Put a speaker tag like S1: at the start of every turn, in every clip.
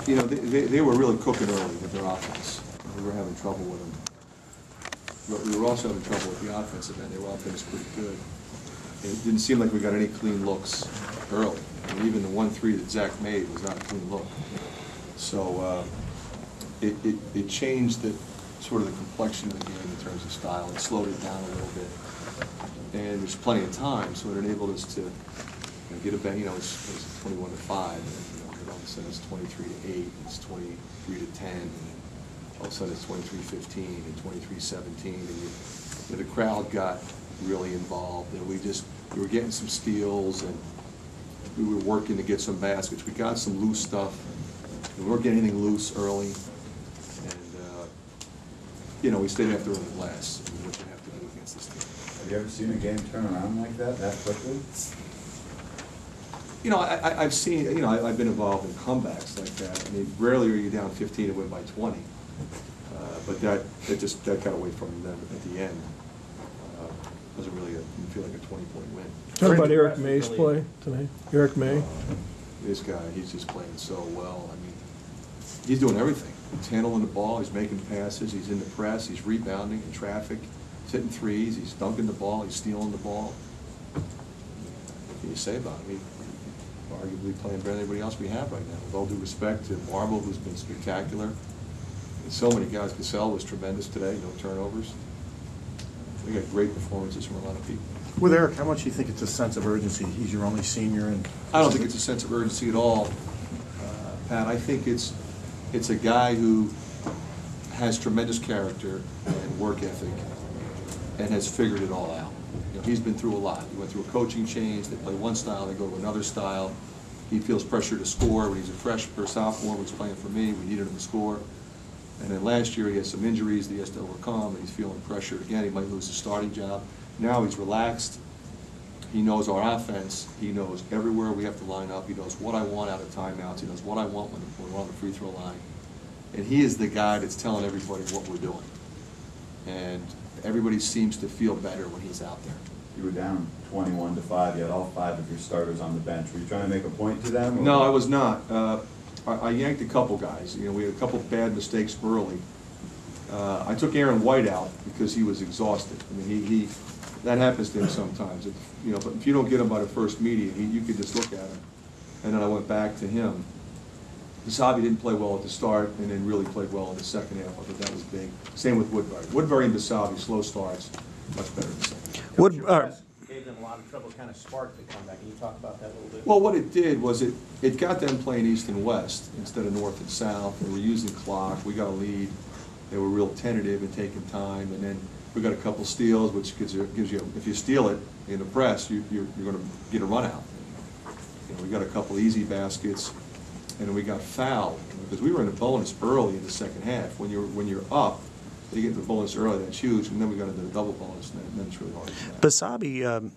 S1: you know, they were really cooking early with their offense. We were having trouble with them. But we were also having trouble with the offensive end. They were offense pretty good. And it didn't seem like we got any clean looks early. And even the 1-3 that Zach made was not a clean look. So it changed the sort of the complexion of the game in terms of style. It slowed it down a little bit. And there's plenty of time, so it enabled us to get a bang. You know, it's 21 to 5, and all of a sudden it's 23 to 8, it's 23 to 10, and all of a sudden it's 23-15 and 23-17, and the crowd got really involved, and we were getting some steals, and we were working to get some baskets. We got some loose stuff. We weren't getting anything loose early, and you know, we stayed after early glass. What you have to do against this team.
S2: Have you ever seen a game turn around like that quickly?
S1: You know, I've seen, you know, I've been involved in comebacks like that. I mean, rarely are you down 15 and win by 20. But that got away from them at the end. Wasn't really didn't feel like a 20-point win.
S3: Talk about Eric May's play tonight. Eric May.
S1: This guy, he's just playing so well. I mean, he's doing everything. He's handling the ball, he's making passes, he's in the press, he's rebounding in traffic, he's hitting threes, he's dunking the ball, he's stealing the ball. What can you say about him? He's arguably playing better than anybody else we have right now. With all due respect to Marble, who's been spectacular. And so many guys. Cassell was tremendous today, no turnovers. We got great performances from a lot of people.
S4: With Eric, how much do you think it's a sense of urgency? He's your only senior. And
S1: I don't think it's a sense of urgency at all, Pat. I think it's a guy who has tremendous character and work ethic and has figured it all out. You know, he's been through a lot. He went through a coaching change. They play one style, they go to another style. He feels pressure to score when he's a freshman or sophomore, when he's playing for me. We needed him to score. And then last year he has some injuries that he has to overcome, and he's feeling pressure again. He might lose his starting job. Now he's relaxed. He knows our offense. He knows everywhere we have to line up. He knows what I want out of timeouts. He knows what I want when we're on the free throw line. And he is the guy that's telling everybody what we're doing. And everybody seems to feel better when he's out there.
S2: You were down 21 to 5. You had all 5 of your starters on the bench. Were you trying to make a point to them? Or?
S1: No, I was not. I yanked a couple guys. You know, we had a couple bad mistakes early. I took Aaron White out because he was exhausted. I mean, that happens to him sometimes. You know, but if you don't get him by the first meeting, you could just look at him. And then I went back to him. Basabi didn't play well at the start, and then really played well in the second half. I thought that was big. Same with Woodbury. Woodbury and Basabi, slow starts, much better in the second half.
S5: Gave them a lot of trouble, kind of sparked the comeback. Can you talk about that a little bit?
S1: Well, what it did was it got them playing east and west instead of north and south. They were using clock. We got a lead. They were real tentative and taking time. And then we got a couple steals, which gives you if you steal it in the press, you're going to get a run out. You know, we got a couple easy baskets, and then we got fouled because we were in a bonus early in the second half. When you're up, you get the bonus early, that's huge, and then we got into the double bonus, and then it's really hard to do that.
S6: Basabi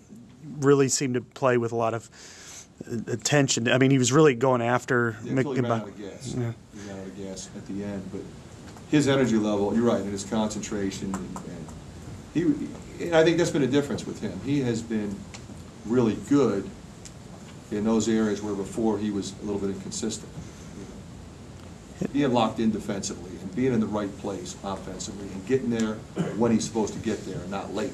S6: really seemed to play with a lot of attention. I mean, he was really going after
S1: Until he ran out of gas. Yeah. He ran out of gas at the end, but his energy level, you're right, and his concentration, and I think that's been a difference with him. He has been really good in those areas where before he was a little bit inconsistent. You know, being locked in defensively and being in the right place offensively and getting there when he's supposed to get there and not late.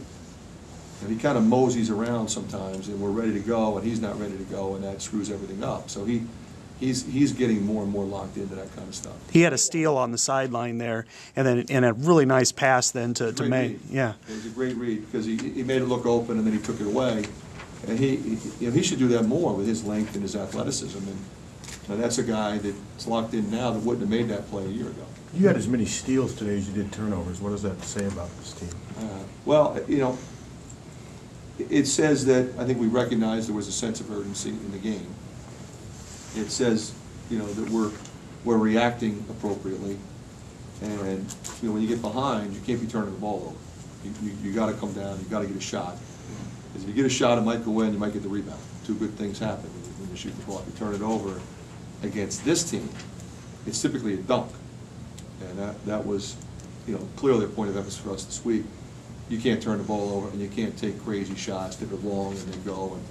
S1: And he kind of moseys around sometimes, and we're ready to go, and he's not ready to go, and that screws everything up. So he's getting more and more locked into that kind of stuff.
S6: He had a steal on the sideline there, and a really nice pass then to May. Yeah,
S1: it was a great read because he made it look open, and then he took it away. And he should do that more with his length and his athleticism. And that's a guy that's locked in now that wouldn't have made that play a year ago.
S4: You had as many steals today as you did turnovers. What does that say about this team?
S1: Well, you know, it says that I think we recognize there was a sense of urgency in the game. It says, you know, that we're reacting appropriately, and you know, when you get behind, you can't be turning the ball over. You got to come down. You got to get a shot. Because if you get a shot, it might go in. You might get the rebound. Two good things happen when you shoot the ball. If you turn it over against this team, it's typically a dunk, and that was, you know, clearly a point of emphasis for us this week. You can't turn the ball over, and you can't take crazy shots that are long and they go, and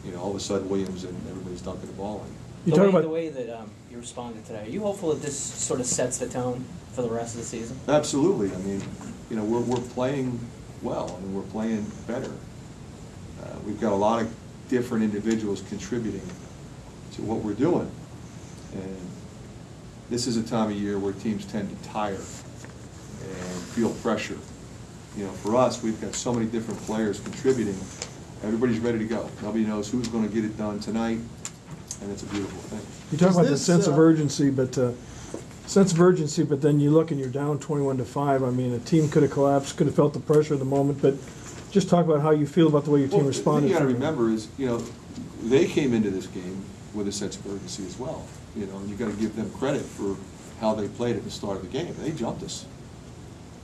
S1: you know, all of a sudden Williams and everybody's dunking the ball in.
S3: You
S5: The
S3: talk
S5: way,
S3: about
S5: the way that you responded today, are you hopeful that this sort of sets the tone for the rest of the season?
S1: Absolutely. I mean, you know, we're playing well. I mean, we're playing better. We've got a lot of different individuals contributing to what we're doing. And this is a time of year where teams tend to tire and feel pressure. You know, for us, we've got so many different players contributing. Everybody's ready to go. Nobody knows who's going to get it done tonight, and it's a beautiful thing.
S3: you talk
S7: Is
S3: about the
S7: this,
S3: sense of urgency, but then you look and you're down 21-5. I mean, a team could have collapsed, could have felt the pressure of the moment, but just talk about how you feel about the way your team
S1: Well,
S3: responded.
S1: the thing you got to
S3: from it.
S1: remember is, you know, they came into this game with a sense of urgency as well. You know, and you got to give them credit for how they played at the start of the game. They jumped us.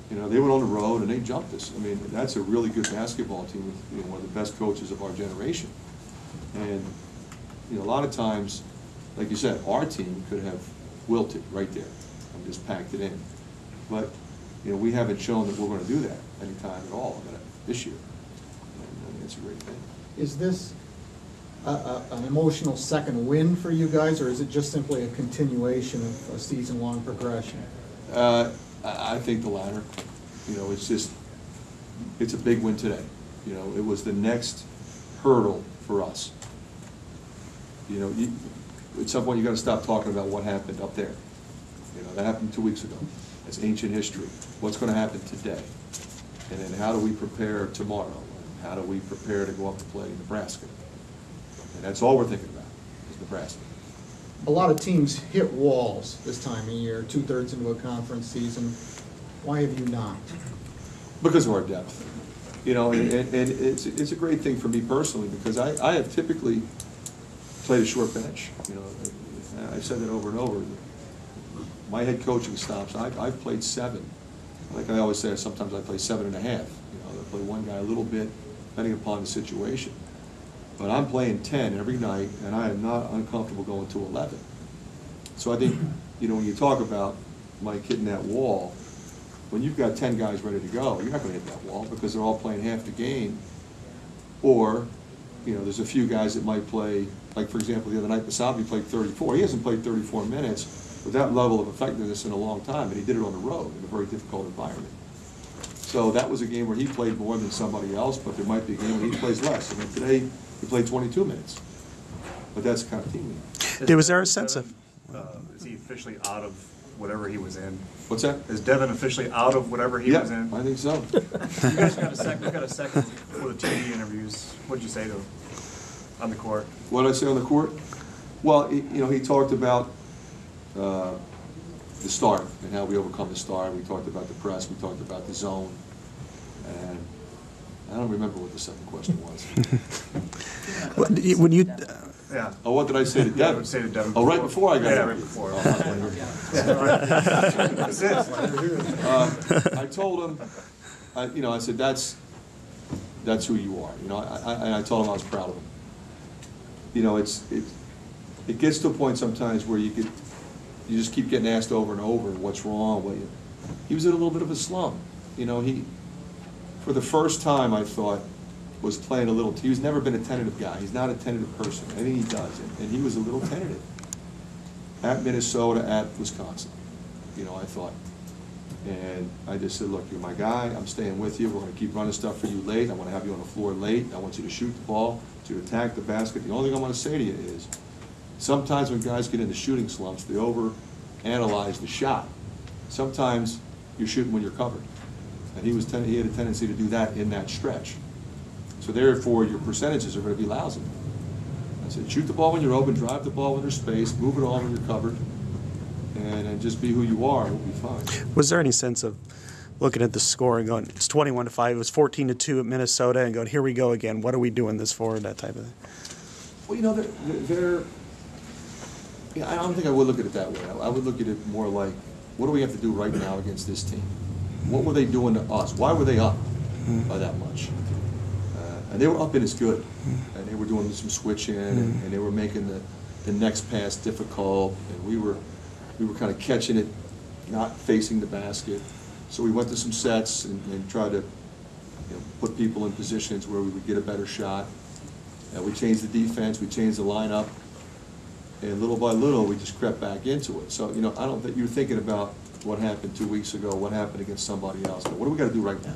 S1: You know, they went on the road and they jumped us. I mean, that's a really good basketball team with, you know, one of the best coaches of our generation. And, you know, a lot of times, like you said, our team could have wilted right there and just packed it in. But, you know, we haven't shown that we're going to do that anytime at all this year. And I mean, it's a great thing.
S7: Is this an emotional second win for you guys, or is it just simply a continuation of a season-long progression?
S1: I think the latter. You know, it's a big win today. You know, it was the next hurdle for us. You know, at some point you got to stop talking about what happened up there. You know, that happened 2 weeks ago. That's ancient history. What's going to happen today? And then how do we prepare tomorrow? And how do we prepare to go up to play Nebraska? And that's all we're thinking about, is Nebraska.
S7: A lot of teams hit walls this time of year, 2/3 into a conference season. Why have you not?
S1: Because of our depth. You know, and it's a great thing for me personally, because I have typically played a short bench. You know, I've said that over and over. My head coaching stops, I've played 7. Like I always say, sometimes I play 7.5. You know, I play one guy a little bit, depending upon the situation. But I'm playing 10 every night, and I am not uncomfortable going to 11. So I think, you know, when you talk about Mike hitting that wall, when you've got 10 guys ready to go, you're not going to hit that wall because they're all playing half the game. Or, you know, there's a few guys that might play, like for example, the other night, Basabi played 34. He hasn't played 34 minutes with that level of effectiveness in a long time, and he did it on the road in a very difficult environment. So that was a game where he played more than somebody else, but there might be a game where he plays less. I mean, today, he played 22 minutes. But that's the kind of team we have.
S6: Was there a sense of?
S8: Is he officially out of whatever he was in?
S1: What's that?
S8: Is Devin officially out of whatever he was in?
S1: I think so.
S8: You guys got a second for the TV interviews. What'd you say to him on the court?
S1: What did I say on the court? Well, you know, he talked about the star and how we overcome the star. We talked about the press. We talked about the zone. And I don't remember what the second question was.
S6: When you,
S8: Yeah.
S1: Oh, what did I say to
S8: Yeah, I
S1: Devin?
S8: would say to Devin.
S1: Oh, right before I got
S8: Yeah,
S1: there.
S8: right before.
S1: Oh,
S8: That's it.
S1: I told him, you know, I said, that's who you are. You know, and I told him I was proud of him. You know, it gets to a point sometimes where you just keep getting asked over and over what's wrong. Well, he was in a little bit of a slump. You know, he, for the first time, I thought, was playing a little. He's never been a tentative guy. He's not a tentative person. I think he does, and he was a little tentative at Minnesota, at Wisconsin. You know, I thought, and I just said, look, you're my guy. I'm staying with you. We're going to keep running stuff for you late. I want to have you on the floor late. I want you to shoot the ball, I want you to attack the basket. The only thing I want to say to you is, sometimes when guys get into shooting slumps, they overanalyze the shot. Sometimes you're shooting when you're covered, and he had a tendency to do that in that stretch. So therefore, your percentages are going to be lousy. I said, shoot the ball when you're open, drive the ball when there's space, move it on when you're covered, and just be who you are, and we'll be fine.
S6: was there any sense of looking at the score and going, it's 21-5, it was 14-2 at Minnesota, and going, here we go again, what are we doing this for, that type of thing?
S1: Well, you know, I don't think I would look at it that way. I would look at it more like, what do we have to do right now against this team? What were they doing to us? Why were they up by that much? And they were up in as good, and they were doing some switching, and they were making the next pass difficult, and we were kind of catching it, not facing the basket. So we went to some sets and tried to, you know, put people in positions where we would get a better shot. We changed the defense, we changed the lineup, And little by little, we just crept back into it. So, you know, I don't think, you're thinking about what happened 2 weeks ago, what happened against somebody else, but what do we gotta do right now?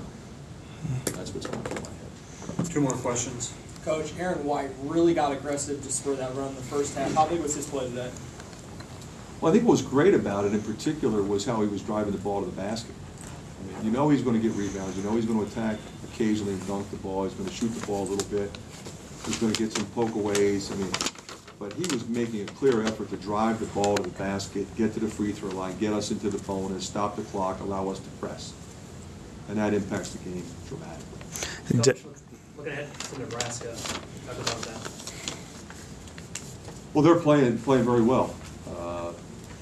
S1: That's what's going through my head.
S8: 2 more questions.
S9: Coach, Aaron White really got aggressive to spur that run in the first half. How big was his play today?
S1: Well, I think what was great about it in particular was how he was driving the ball to the basket. I mean, you know he's gonna get rebounds, you know he's gonna attack occasionally and dunk the ball, he's gonna shoot the ball a little bit, he's gonna get some pokeaways, I mean, but he was making a clear effort to drive the ball to the basket, get to the free throw line, get us into the bonus, stop the clock, allow us to press. And that impacts the game dramatically.
S5: Coach, looking ahead to Nebraska, talk about that.
S1: Well, they're playing very well,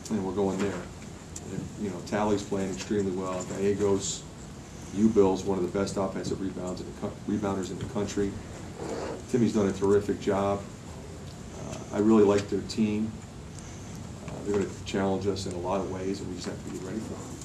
S1: and we're going there. And, you know, Tally's playing extremely well. Gallegos, U-Bill's one of the best offensive rebounders in the country. Timmy's done a terrific job. I really like their team. They're going to challenge us in a lot of ways, and we just have to be ready for them.